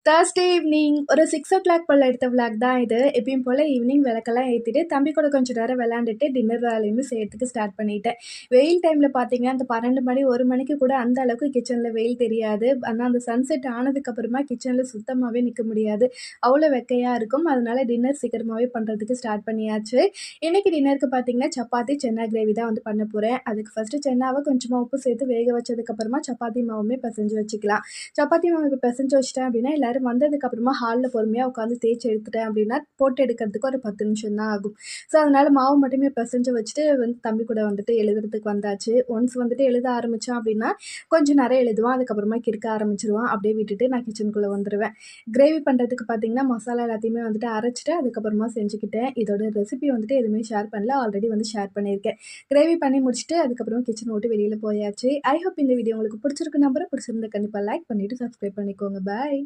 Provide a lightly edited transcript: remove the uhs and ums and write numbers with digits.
Thursday evening ஒரு 6:00 போல எடுத்த விளாக் தான் இது. எப்பயும் போல ஈவினிங் விளக்கெல்லாம் ஏத்திட்டு, தம்பி கூட கொஞ்சம் நேரம் விளையாண்டுட்டு, டின்னர் வேலையுமே செய்யறதுக்கு ஸ்டார்ட் பண்ணிட்டேன். வெயில் டைம்ல பார்த்தீங்கன்னா, அந்த 12 மணி, 1 மணிக்கு கூட அந்த அளவுக்கு கிச்சன்ல வெயில் தெரியாது. ஆனா, அந்த சன்செட் ஆனதுக்கப்புறமா கிச்சன்ல சுத்தமாவே நிக்க முடியாது. அவ்வளோ வெக்கையா இருக்கும். அதனால டின்னர் சீக்கிரமாவே பண்றதுக்கு ஸ்டார்ட் பண்ணியாச்சு. இன்னைக்கு டின்னருக்கு பார்த்தீங்கன்னா, சப்பாத்தி, சென்னா கிரேவி தான் வந்து பண்ண போறேன். அதுக்கு ஃபர்ஸ்ட்டு சென்னாவ கொஞ்சமா உப்பு சேர்த்து வேக வச்சதுக்கப்புறமா சப்பாத்தி மாவுமே பெசஞ்சு வச்சுக்கலாம். சப்பாத்தி மாவு இப்போ பெசஞ்சு வச்சுட்டேன் அப்படின்னா, எல்லாரும் வந்ததுக்கப்புறமா ஹாலில் பொறுமையாக உட்காந்து தேய்ச்சி எடுத்துட்டேன் அப்படின்னா, போட்டு எடுக்கிறதுக்கு ஒரு 10 நிமிஷம் தான் ஆகும். ஸோ, அதனால மாவு மட்டுமே பெசஞ்சு வச்சுட்டு வந்து தம்பி கூட வந்துட்டு எழுதுறதுக்கு வந்தாச்சு. ஒன்ஸ் வந்துட்டு எழுத ஆரம்பித்தான் அப்படின்னா, கொஞ்சம் நேரம் எழுதுவான். அதுக்கப்புறமா கிறுக்க ஆரம்பிச்சுருவான். அப்படியே விட்டுட்டு நான் கிச்சனுக்குள்ளே வந்துடுவேன். கிரேவி பண்ணுறதுக்கு பார்த்தீங்கன்னா, மசாலா எல்லாத்தையுமே வந்துட்டு அரைச்சிட்டு அதுக்கப்புறமா செஞ்சுக்கிட்டேன். இதோட ரெசிபி வந்துட்டு எதுவுமே ஷேர் பண்ணல. ஆல்ரெடி வந்து ஷேர் பண்ணியிருக்கேன். கிரேவி பண்ணி முடிச்சுட்டு அதுக்கப்புறம் கிச்சன் விட்டு வெளியில் போயாச்சு. ஐ ஹோப் இந்த வீடியோ உங்களுக்கு பிடிச்சிருக்கு நம்புறேன். பிடிச்சிருந்தா கண்டிப்பாக லைக் பண்ணிவிட்டு சப்ஸ்கிரைப் பண்ணிக்கோங்க. பாய்.